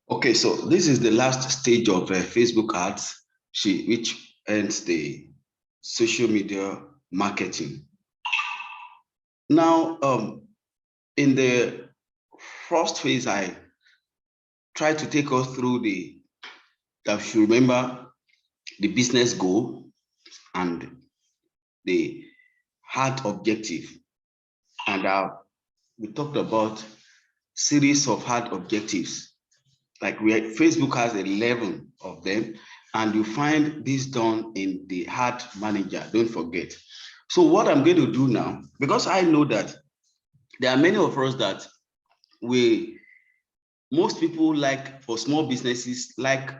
Okay, so this is the last stage of Facebook ads, which ends the social media marketing. Now, in the first phase, I try to take us through I should remember the business goal and the hard objective. And we talked about series of hard objectives. Like Facebook has 11 of them, and you find this done in the ad manager. Don't forget. So what I'm going to do now, because I know that there are many of us that most people like, for small businesses, like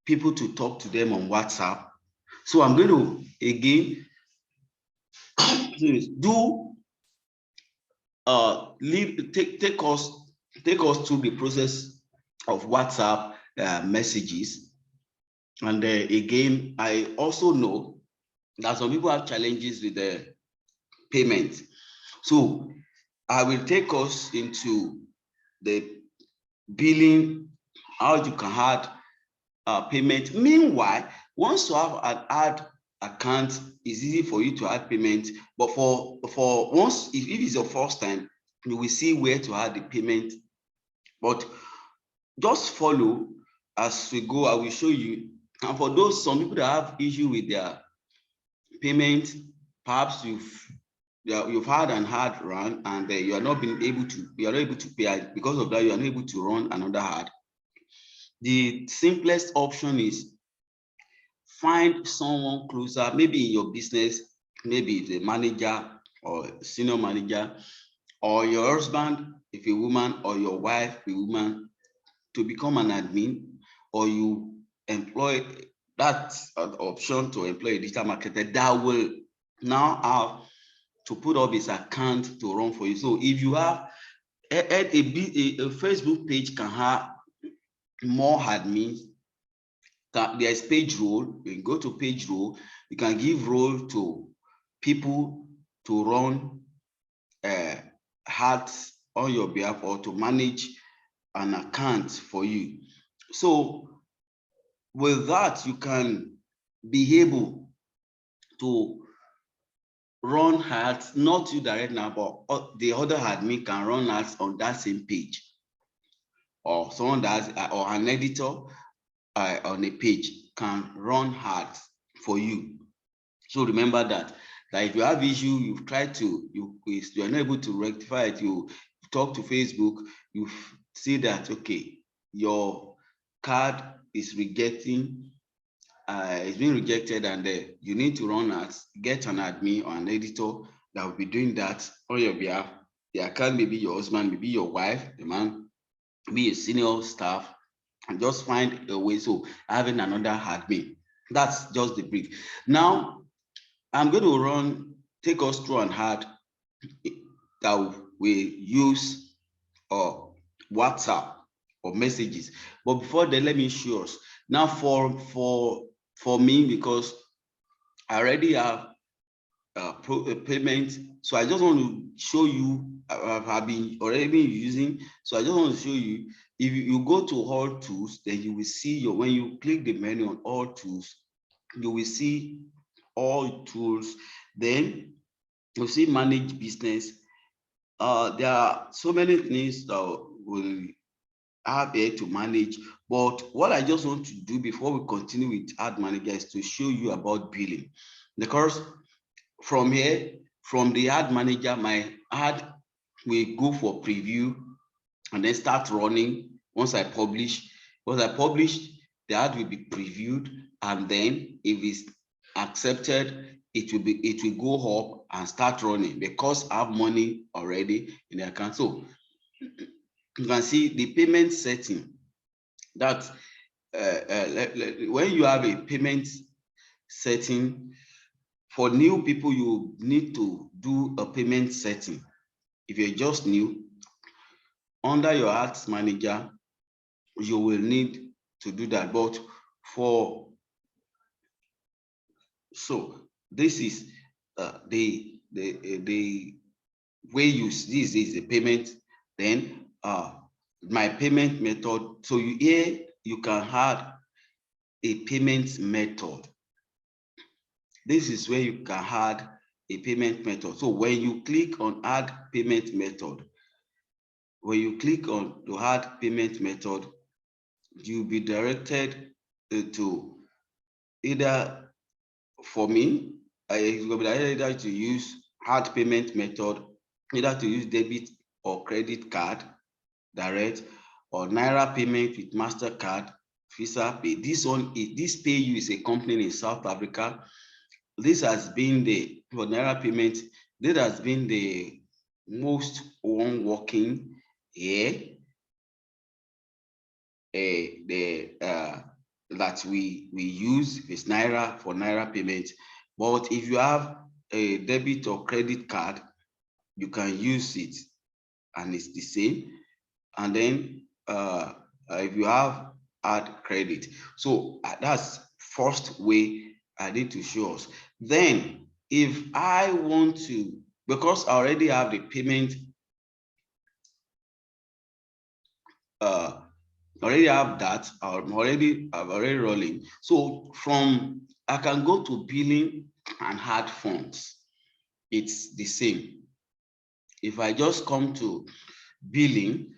people to talk to them on WhatsApp. So I'm going to again do take us through the process of WhatsApp messages. And again, I also know that some people have challenges with the payment. So I will take us into the billing, how you can add payment. Meanwhile, once you have an ad account, it's easy for you to add payment. But for once, if it's your first time, you will see where to add the payment. But just follow as we go. I will show you. And for some people that have issue with their payment, perhaps you've had an hard run and you are not able to pay. Because of that, you are not able to run another hard. The simplest option is find someone closer, maybe in your business, maybe the manager or senior manager, or your husband if a woman, or your wife a woman, to become an admin, or you employ that option to employ a digital marketer that will now have to put up his account to run for you. So if you have a Facebook page can have more admins. There's page role. You can go to page role. You can give role to people to run ads on your behalf, or to manage an account for you. So with that, you can be able to run ads, not you direct now, but the other admin can run ads on that same page, or someone that has, or an editor on a page can run ads for you. So remember that if you have issue, you've tried to, you are not able to rectify it, you talk to Facebook, you see that, okay, your card is rejecting, it's being rejected, and you need to run ads, get an admin or an editor that will be doing that on your behalf. The account may be your husband, maybe your wife, the man, be a senior staff, and just find a way. So having another admin, that's just the brief. Now I'm going to take us through an ad that we use WhatsApp or messages. But before then, let me show us. Now for me, because I already have a payment, so I just want to show you. I've been already been using, so I just want to show you. If you go to all tools, then you will see when you click the menu on all tools, you will see all tools. Then you see manage business. There are so many things that will have here to manage, but what I just want to do before we continue with ad manager is to show you about billing, because from here, from the ad manager, my ad will go for preview and then start running. Once I publish, the ad will be previewed, and then if it's accepted, it will go up and start running, because I have money already in the account. So you can see the payment setting, that when you have a payment setting for new people, you need to do a payment setting. If you're just new, under your ads manager, you will need to do that. But so this is the way you, this is the payment. Then my payment method. So here you can add a payment method. This is where you can add a payment method. So when you click on add payment method, when you click on to add payment method, you'll be directed to either, for me, I will be directed either to use add payment method, either to use debit or credit card direct, or Naira payment with MasterCard, Visa Pay. This one is, this PayU is a company in South Africa. This has been the, for Naira payment, this has been the most one working here, that we use is Naira for Naira payment. But if you have a debit or credit card, you can use it and it's the same. And then if you have add credit, so that's first way I need to show us. Then if I want to, because I already have the payment, already have that, I've already rolling. So from, I can go to billing and add funds. It's the same. If I just come to billing,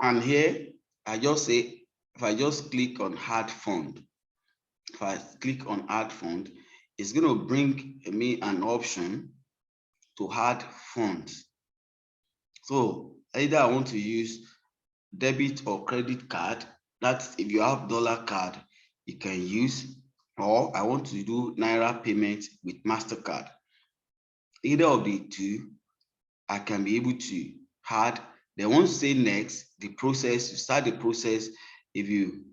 and here I just say, if I just click on add fund, if I click on add fund, it's going to bring me an option to add funds. So either I want to use debit or credit card. That's if you have dollar card, you can use, or I want to do Naira payment with MasterCard. Either of the two, I can be able to add. Then once you say next, the process, you start the process. If you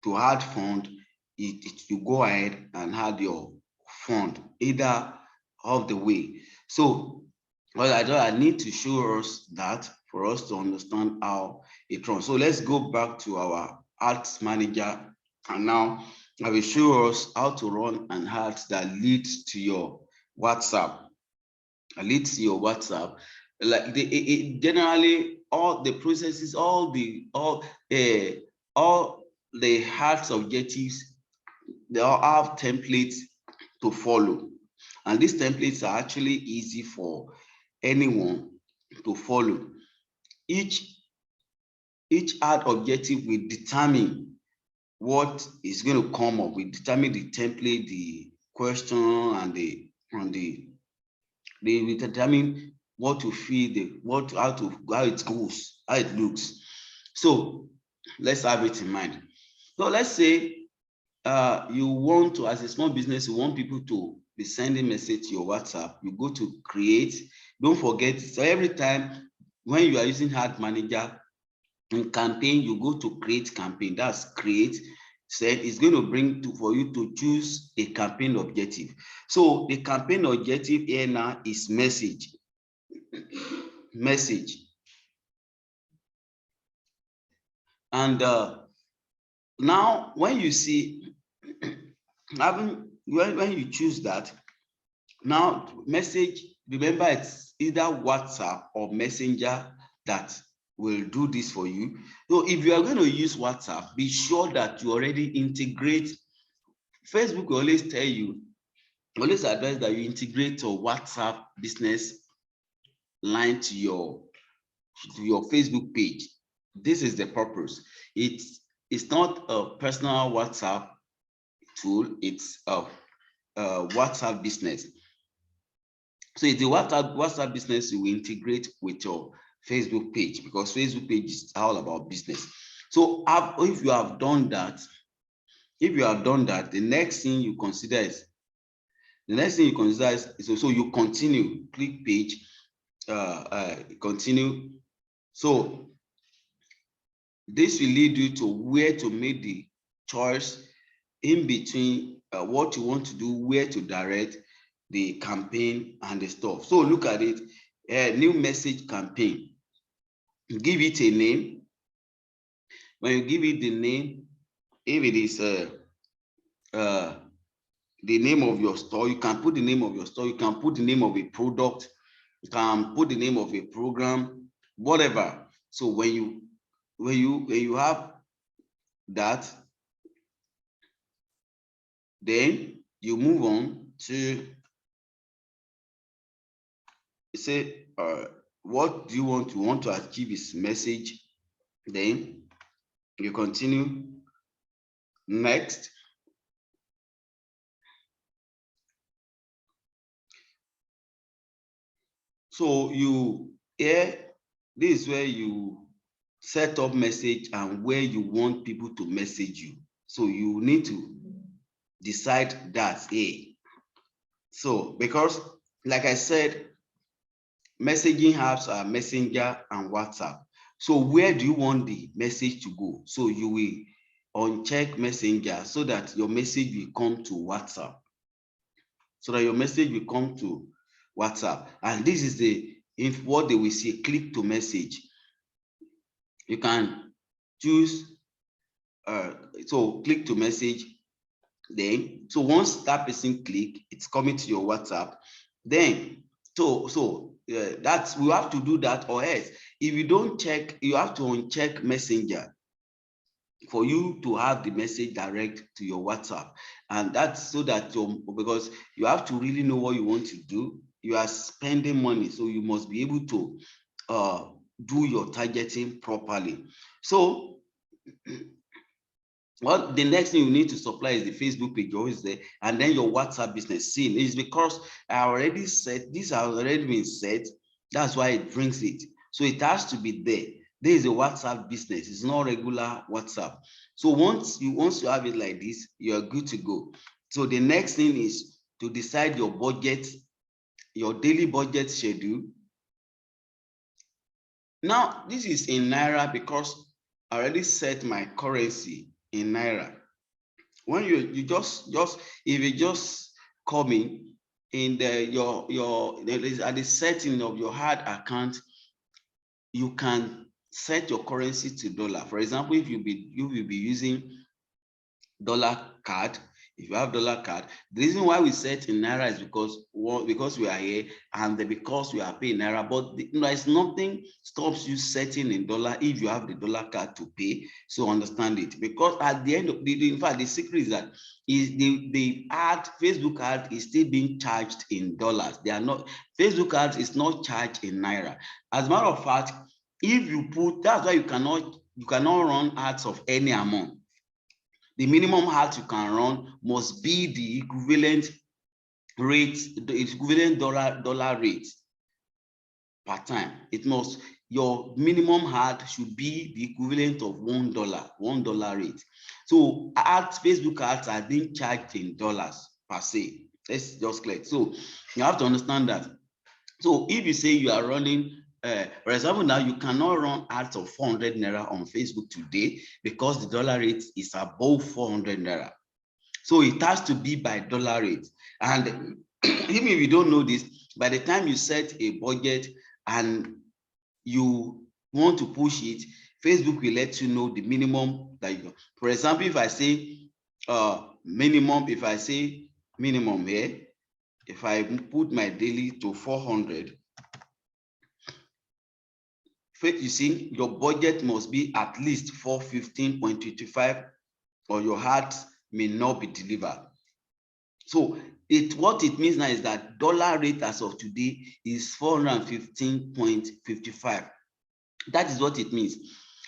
to add fund, you go ahead and add your fund either of the way. So well, I need to show us that for us to understand how it runs. So let's go back to our ads manager, and now I will show us how to run an ad that leads to your WhatsApp. Leads to your WhatsApp. Like generally all the processes, all the ads objectives, they all have templates to follow, and these templates are actually easy for anyone to follow. Each ad objective will determine what is going to come up. We determine the template, the question, and they will determine what to feed, how it goes, how it looks. So let's have it in mind. So let's say you want to, as a small business, you want people to be sending message to your WhatsApp. You go to create. Don't forget, so every time when you are using ad manager in campaign, you go to create campaign. That's create. Said it's going to bring for you to choose a campaign objective. So the campaign objective here now is message. And now when you see when you choose that, now message, remember it's either WhatsApp or Messenger that will do this for you. So if you are going to use WhatsApp, be sure that you already integrate. Facebook will always tell you, always advise that you integrate your WhatsApp business line to your Facebook page. This is the purpose. It's not a personal WhatsApp tool, it's a WhatsApp business. So it's the WhatsApp business you will integrate with your Facebook page, because Facebook page is all about business. So if you have done that, the next thing you consider is, so you continue, click page, continue. So this will lead you to where to make the choice in between what you want to do, where to direct the campaign and the stuff. So look at it, new message campaign. Give it a name. When you give it the name, if it is the name of your store, you can put the name of your store, you can put the name of a product, you can put the name of a program, whatever. So when you when you have that, then you move on to say, what do you want? You want to achieve is message. Then you continue. Next. So this is where you set up message and where you want people to message you. So you need to decide that. So because like I said, messaging apps are Messenger and WhatsApp. So where do you want the message to go? So you will uncheck Messenger so that your message will come to WhatsApp. So that your message will come to WhatsApp. And this is what they will say, click to message. You can choose, so click to message. Then, so once that person click, it's coming to your WhatsApp. Then, that's, we have to do that, or else if you don't check, you have to uncheck Messenger for you to have the message direct to your WhatsApp. And that's so that because you have to really know what you want to do. You are spending money, so you must be able to do your targeting properly. So well, the next thing you need to supply is the Facebook page, always there, and then your WhatsApp business scene. Is because I already said this has already been set. That's why it brings it. So it has to be there. There is a WhatsApp business. It's not regular WhatsApp. So once you have it like this, you are good to go. So the next thing is to decide your budget, your daily budget schedule. Now this is in Naira because I already set my currency in Naira. When you just if you just come in at the setting of your hard account, you can set your currency to dollar. For example, if you will be using dollar card, if you have dollar card, the reason why we set in Naira is because we are here, and because we are paying Naira. But there's nothing stops you setting in dollar if you have the dollar card to pay. So understand it, because at the end of in fact, the secret is that the Facebook ad is still being charged in dollars. They are not, Facebook ads is not charged in Naira. As a matter of fact, if you put, that's why you cannot run ads of any amount. The minimum ads you can run must be the equivalent rate, the equivalent dollar rate per time. It must, your minimum ad should be the equivalent of $1 rate. So Facebook ads are being charged in dollars per se. Let's just clear. So you have to understand that. So if you say you are running, for example, now you cannot run ads of 400 Naira on Facebook today because the dollar rate is above 400 Naira. So it has to be by dollar rate. And even if you don't know this, by the time you set a budget and you want to push it, Facebook will let you know the minimum that you. For example, if I say minimum, if here, if I put my daily to 400, you see, your budget must be at least 415.25, or your ads may not be delivered. So what it means now is that dollar rate as of today is 415.55. That is what it means.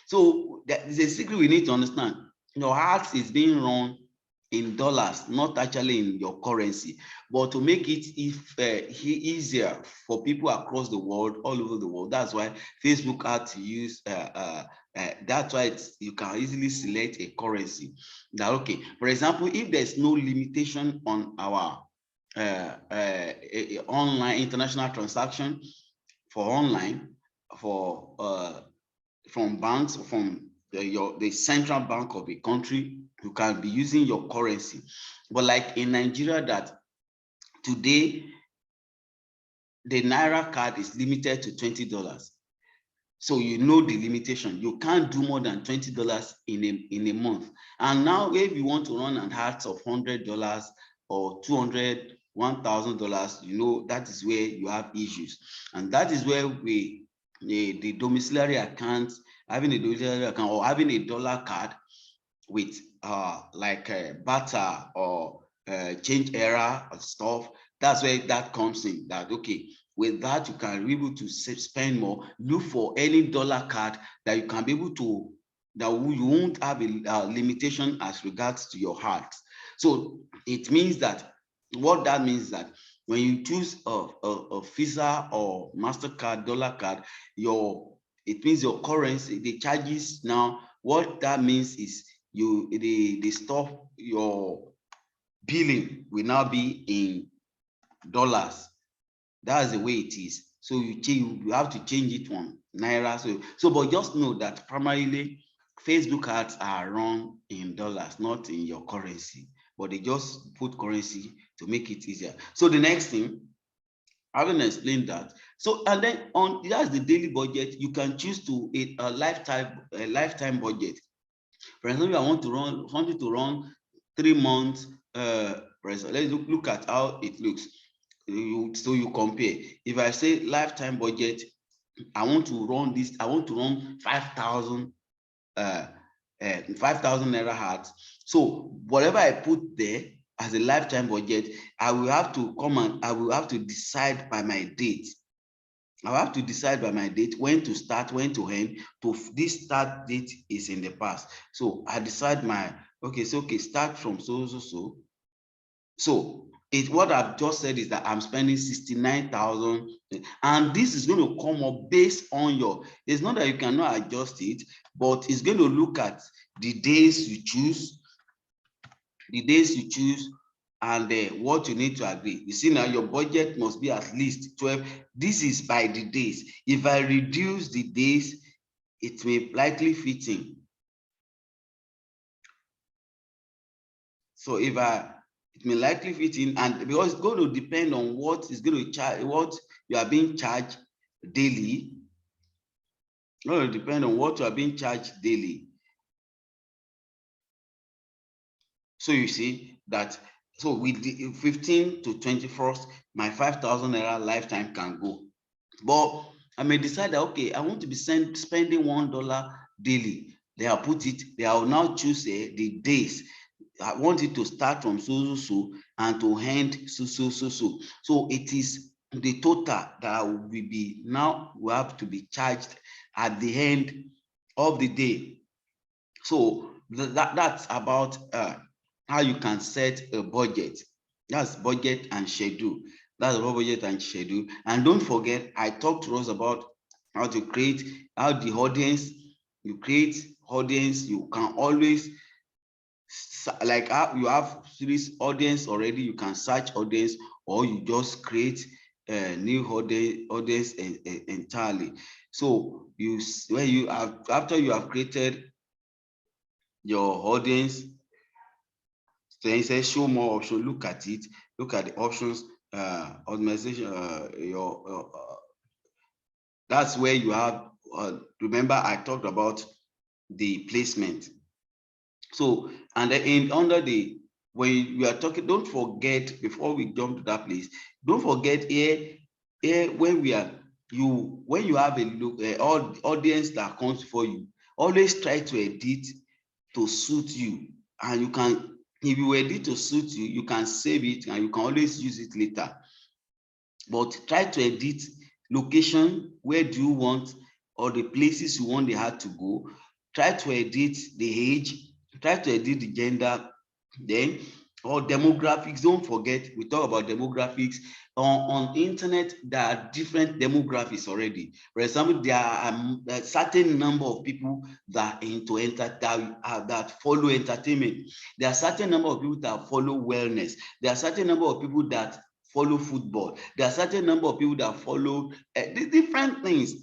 So that is a secret we need to understand. Your ads is being run in dollars, not actually in your currency. But to make it easier for people across the world, all over the world, that's why Facebook had to use that's why you can easily select a currency. That, okay, for example, if there's no limitation on our online international transaction for online, from banks, from the central bank of a country, you can be using your currency. But like in Nigeria, that today the Naira card is limited to $20. So you know the limitation. You can't do more than $20 in a month. And now if you want to run an ads of $100 or $200, $1,000, you know, that is where you have issues. And that is where we the domiciliary account, having a domiciliary account, or having a dollar card with like barter or change error and stuff. That's where that comes in. That okay, with that you can be able to spend more. Look for any dollar card that you can be able to, that you won't have a limitation as regards to your heart. So it means that, what that means that when you choose a Visa or MasterCard, dollar card, it means your currency, the charges now, what that means is the stuff, your billing will now be in dollars. That's the way it is. So you have to change it on naira. But just know that primarily Facebook ads are run in dollars, not in your currency. But they just put currency to make it easier. So the next thing, having explained that, so and then that's the daily budget. You can choose to a lifetime budget. For example, I want to run something to run 3 months. Let's look at how it looks. So you compare. If I say lifetime budget, I want to run this. I want to run 5,000 naira hearts. So whatever I put there as a lifetime budget, I will have to come and I will have to decide by my date. I have to decide by my date when to start, when to end. This start date is in the past. So I decide okay, start from so. So what I've just said is that I'm spending 69,000, and this is going to come up based on it's not that you cannot adjust it, but it's going to look at the days you choose, and what you need to agree. You see, now your budget must be at least 12. This is by the days. If I reduce the days, it may likely fit in. So it may likely fit in, and because it's going to depend on what is going to charge, what you are being charged daily. It's going to depend on what you are being charged daily. So you see that. So with the 15 to 21st, my 5,000 naira lifetime can go. But I may decide that, okay, I want to be spending $1 daily. They will put it, they will now choose the days. I want it to start from so and to end so. So it is the total that will be now will have to be charged at the end of the day. So that's about how you can set a budget. That's budget and schedule. That's about budget and schedule. And don't forget, I talked to us about how to create, how the audience, you create audience. You can always, like you have this audience already, you can search audience, or you just create a new audience entirely. So after you have created your audience, then it says show more options. Look at it, look at the options, organization, that's where you have, remember I talked about the placement. So, and then under the, when you are talking, don't forget, before we jump to that place, don't forget here when you have a look, audience that comes for you, always try to edit to suit you. And you can, if you edit to suit you, you can save it and you can always use it later. But try to edit location, where do you want, or the places you want the heart to go. Try to edit the age, try to edit the gender, then, or demographics. Don't forget, we talk about demographics. On internet, there are different demographics already. For example, there are a certain number of people that into that follow entertainment. There are certain number of people that follow wellness. There are certain number of people that follow football. There are certain number of people that follow different things.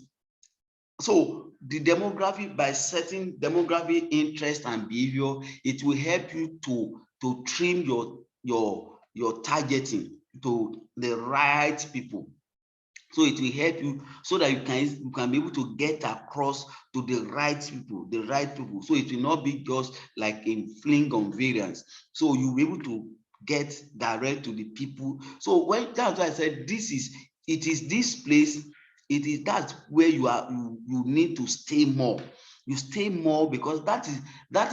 So the demographic, by setting demographic interest and behavior, it will help you to trim your targeting to the right people. So it will help you so that you can be able to get across to the right people. So it will not be just like in fling on variance. So you'll be able to get direct to the people. So that's why I said it is this place it is that's where you need to stay more. You stay more because that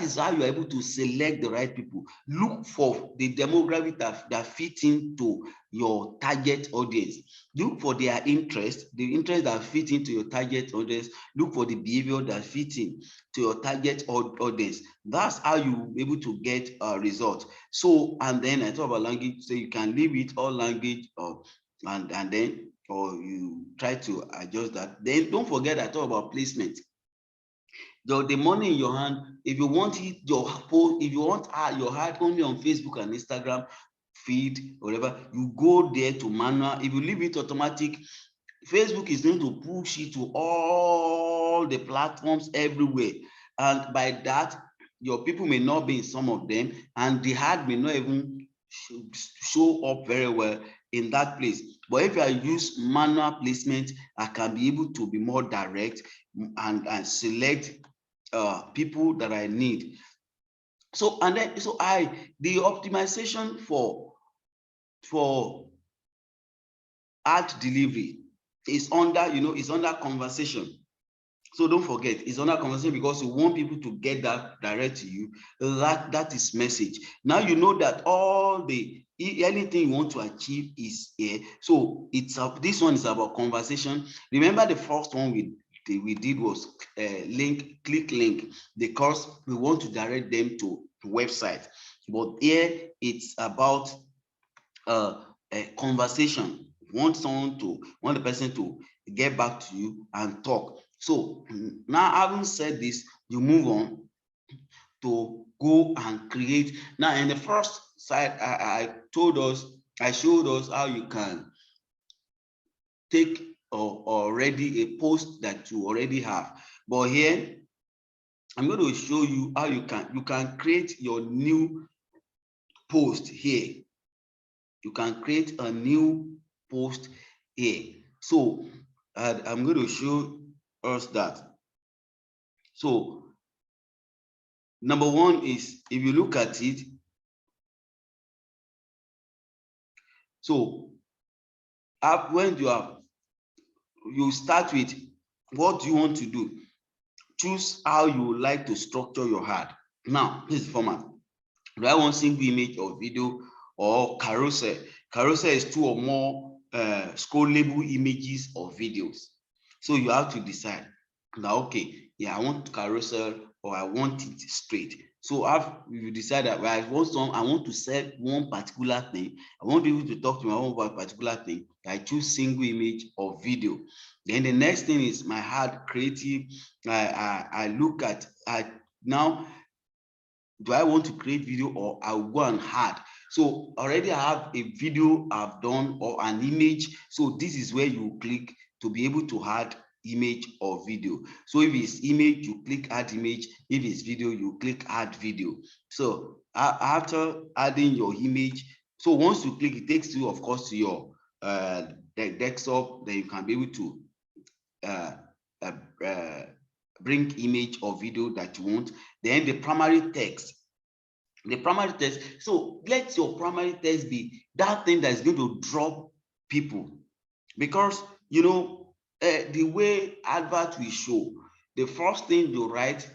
is how you are able to select the right people. Look for the demographic that fit into your target audience. Look for their interest, the interest that fit into your target audience. Look for the behavior that fit in to your target audience. That's how you will be able to get a result. So, and then I talk about language, so you can leave it all language, and then, or you try to adjust that. Then don't forget I talk about placement. The money in your hand, if you want it, your post, if you want your ad only on Facebook and Instagram feed, whatever, you go there to manual. If you leave it automatic, Facebook is going to push it to all the platforms everywhere, and by that your people may not be in some of them, and the ad may not even show up very well in that place. But if I use manual placement, I can be able to be more direct and select people that I need. So, and then so the optimization for ad delivery is under, is under conversation. So don't forget, it's under conversation because you want people to get that direct to you. That is message. Now you know that all the anything you want to achieve is here. So it's this one is about conversation. Remember the first one we did was click link, because we want to direct them to website. But here it's about a conversation. Want the person to get back to you and talk. So now, having said this, you move on to go and create. Now, in the first side, I showed us how you can take already a post that you already have. But here, I'm going to show you how you can create your new post here. You can create a new post here. So I'm going to show us that. So number one is, if you look at it, so when you start with what you want to do. Choose how you like to structure your ad. Now, this is the format. Do I want single image or video or carousel? Carousel is 2 or more scrollable images or videos. So you have to decide now, okay, yeah, I want carousel or I want it straight. So after you decide that, well, I want to sell one particular thing, I want people to talk to me about one particular thing, I choose single image or video. Then the next thing is my ad creative. I look at now, do I want to create video or I'll go and add? So already I have a video I've done or an image. So this is where you click to be able to add image or video. So if it's image, you click add image. If it's video, you click add video. So after adding your image, so once you click, it takes you, of course, to your desktop. Then you can be able to bring image or video that you want. Then the primary text. So let your primary text be that thing that is going to draw people, because the way advert will show, the first thing you write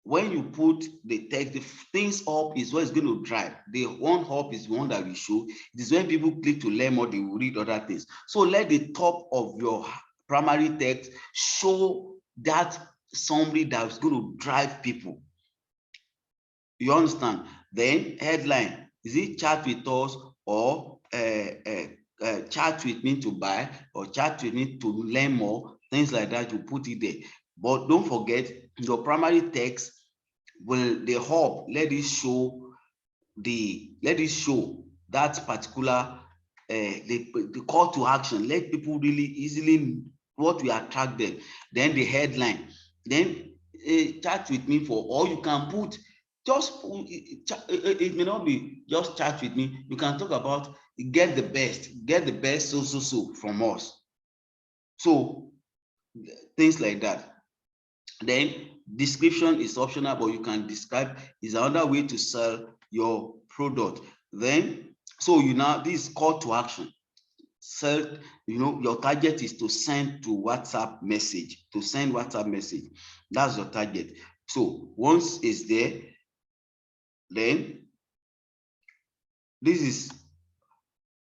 when you put the text, the things up is what is going to drive. The one up is one that will show. It is when people click to learn more, they will read other things. So let the top of your primary text show that summary that's going to drive people. You understand? Then headline, is it chat with us or chat with me to buy or chat with me to learn more, things like that, you put it there. But don't forget, your primary text will, the hub, let it show that particular the call to action. Let people really easily what will attract them. Then the headline, then chat with me for, or you can put just it may not be just chat with me. You can talk about get the best so from us. So things like that. Then description is optional, but you can describe is another way to sell your product. Then so this call to action. Set, your target is to send to WhatsApp message, That's your target. So once it's there, then this is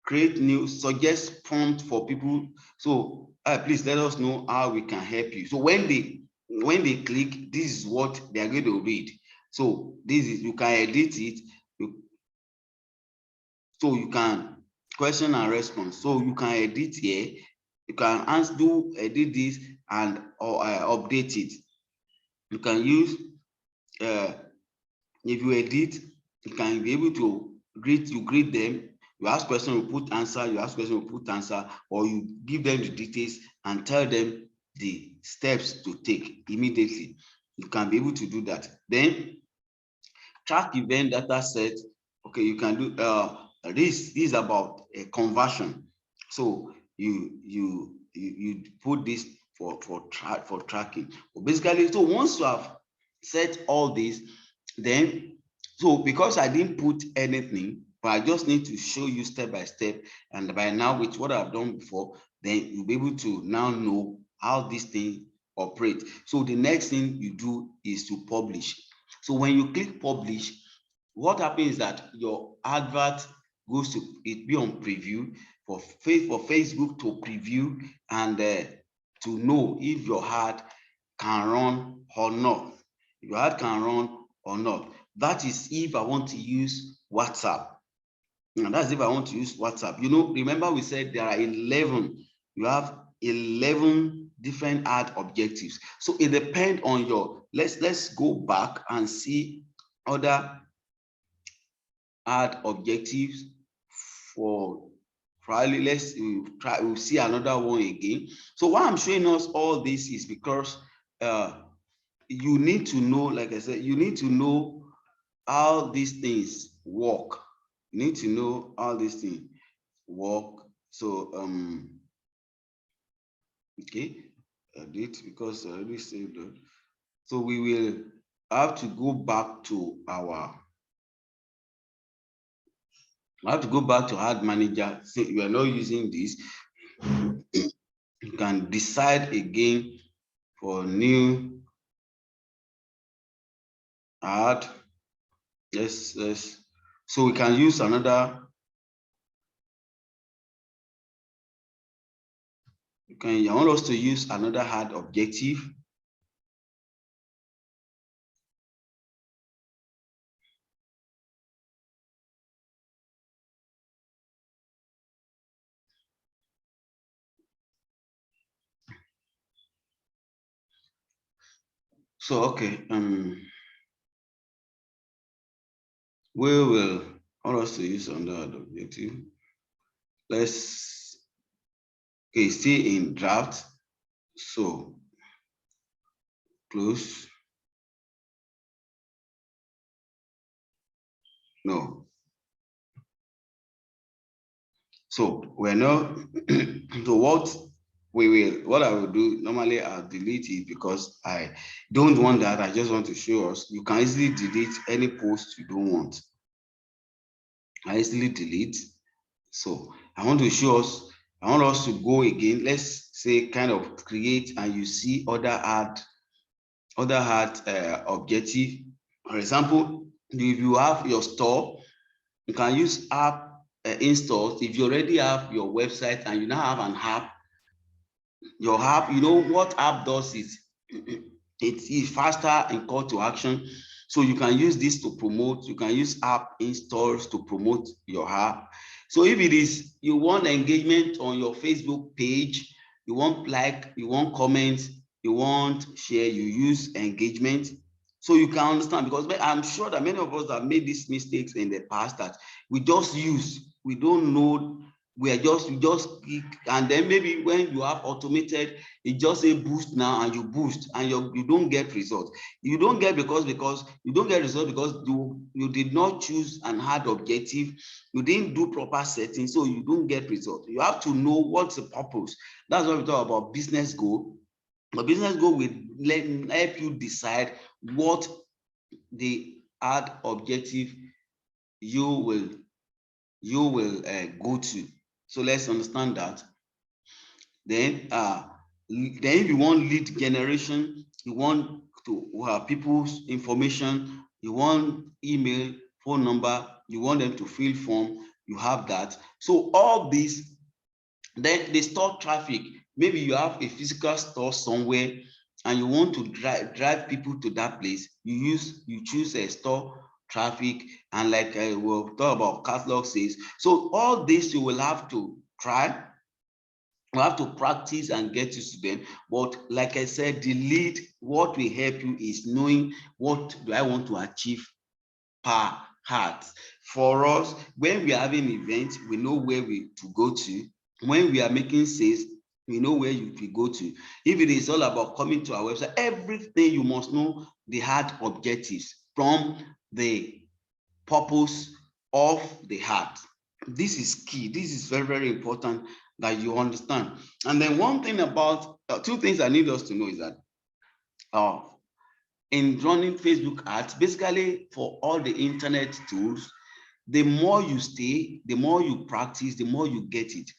create new, suggest prompt for people. So please let us know how we can help you. So when they click, this is what they are going to read. So this is, you can edit it. So you can question and response. So you can edit here. You can edit this and or update it. You can use if you edit, you can be able to greet them. You ask question, you put answer. You ask question, you put answer, or you give them the details and tell them the steps to take immediately. You can be able to do that. Then track event data set. Okay, you can do this is about a conversion. So you put this for tracking. But basically, so once you have set all this, then so because I didn't put anything, but I just need to show you step by step, and by now with what I've done before, then you'll be able to now know how this thing operates. So the next thing you do is to publish. So when you click publish, what happens is that your advert goes to it be on preview for Facebook to preview and to know if your ad can run or not. If your ad can run or not. That is if I want to use WhatsApp. And that's if I want to use WhatsApp. Remember we said there are 11. You have 11 different ad objectives. So it depends on your, let's go back and see other ad objectives for probably we'll see another one again. So why I'm showing us all this is because you need to know, like I said, you need to know how these things work. You need to know how these things work. So okay, edit, because I already saved that. So we will have to go back to ad manager. Since you are not using this, you can decide again for new ad. Yes. So we can use another. You want us to use another ad objective. So okay, we will want us to use another ad objective. Let's stay in draft. So close. No. So we're not. So what I will do normally, I'll delete it because I don't want that. I just want to show us. You can easily delete any post you don't want. I easily delete. So I want to show us. I want us to go again. Let's say kind of create, and you see other ad objective. For example, if you have your store, you can use app installs. If you already have your website and you now have an app, your app, what app does it? It is faster in call to action. So you can use this to promote. You can use app installs to promote your app. So if it is you want engagement on your Facebook page, you want like, you want comments, you want share, you use engagement. So you can understand, because I'm sure that many of us have made these mistakes in the past, that we don't know, we just click, and then maybe when you have automated, it just say boost now, and you boost, and you don't get results. You don't get because you don't get results because you did not choose an ad objective, you didn't do proper settings, so you don't get results. You have to know what's the purpose. That's why we talk about business goal. The business goal will help you decide what the ad objective you will go to. So let's understand that. Then if you want lead generation, you want to have people's information, you want email, phone number, you want them to fill form, you have that. So all these, then they store traffic. Maybe you have a physical store somewhere and you want to drive people to that place. You choose a store traffic, and like we'll talk about catalog sales. So all this you will have to try. You have to practice and get used to them. But like I said, the lead, what will help you is knowing what do I want to achieve per heart. For us, when we are having events, we know where we to go to. When we are making sales, we know where you will go to. If it is all about coming to our website, everything you must know the hard objectives from the purpose of the heart. This is key. This is very, very important that you understand. And then one thing about two things I need us to know is that in running Facebook ads, basically for all the internet tools, the more you stay, the more you practice, the more you get it.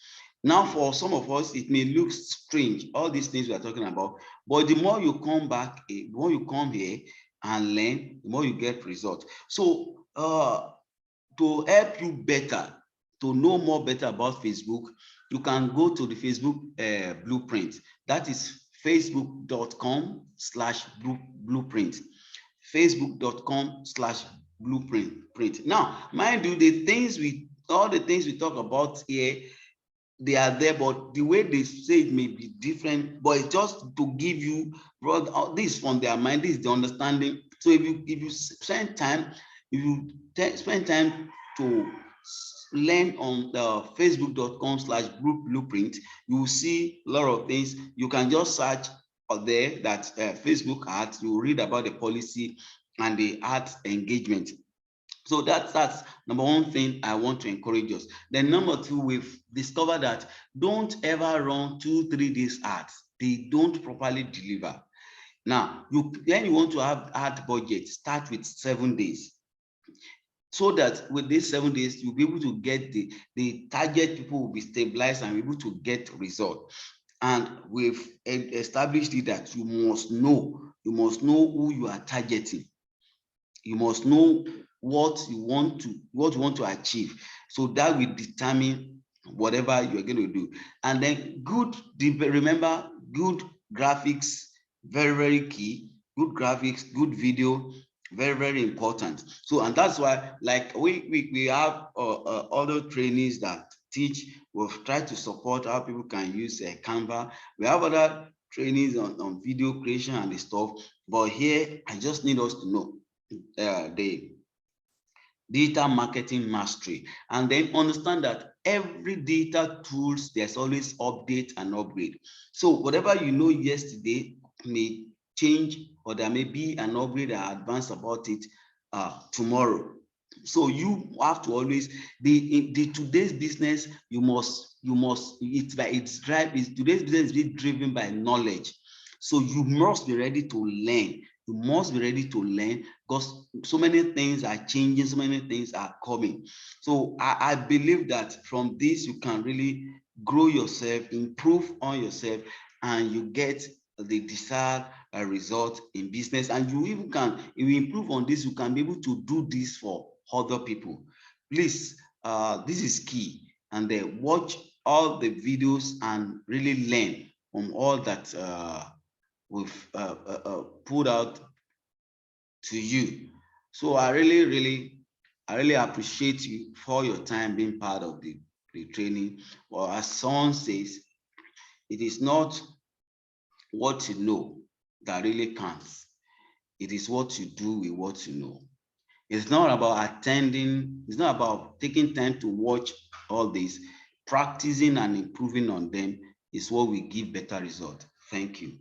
Now, for some of us, it may look strange, all these things we are talking about, but the more you come back, the more you come here and learn, the more you get results. So to help you better, to know more better about Facebook, you can go to the Facebook blueprint. That is facebook.com/blueprint. facebook.com/blueprint. Now, mind you, all the things we talk about here, they are there, but the way they say it may be different, but it's just to give you this from their mind, this is the understanding. So if you spend time, if you spend time to learn on the facebook.com/blueprint, you will see a lot of things. You can just search there that Facebook ads, you read about the policy and the ads engagement. So that's number one thing I want to encourage us. Then number two, we've discovered that don't ever run 2-3 days ads. They don't properly deliver. Now, when you want to have ad budget, start with 7 days. So that with these 7 days, you'll be able to get the target people will be stabilized and be able to get results. And we've established it that you must know who you are targeting. You must know what you want to achieve. So that will determine whatever you're going to do. And then remember, good graphics, very, very key. Good graphics, good video, very, very important. So, and that's why, like we have other trainees that teach. We've tried to support how people can use Canva. We have other trainees on video creation and the stuff. But here, I just need us to know the digital marketing mastery, and then understand that every digital tools, there's always update and upgrade. So whatever you know yesterday may change, or there may be an upgrade or advance about it tomorrow. So you have to always the today's business, today's business is driven by knowledge. So you must be ready to learn. You must be ready to learn, because so many things are changing, so many things are coming. So I believe that from this you can really grow yourself, improve on yourself, and you get the desired result in business. And you even can, if you improve on this, you can be able to do this for other people. Please, this is key. And then watch all the videos and really learn from all that we've put out to you. So I really appreciate you for your time being part of the training. Well, as someone says, it is not what you know that really counts. It is what you do with what you know. It's not about attending, it's not about taking time to watch all this. Practicing and improving on them is what will give better result. Thank you.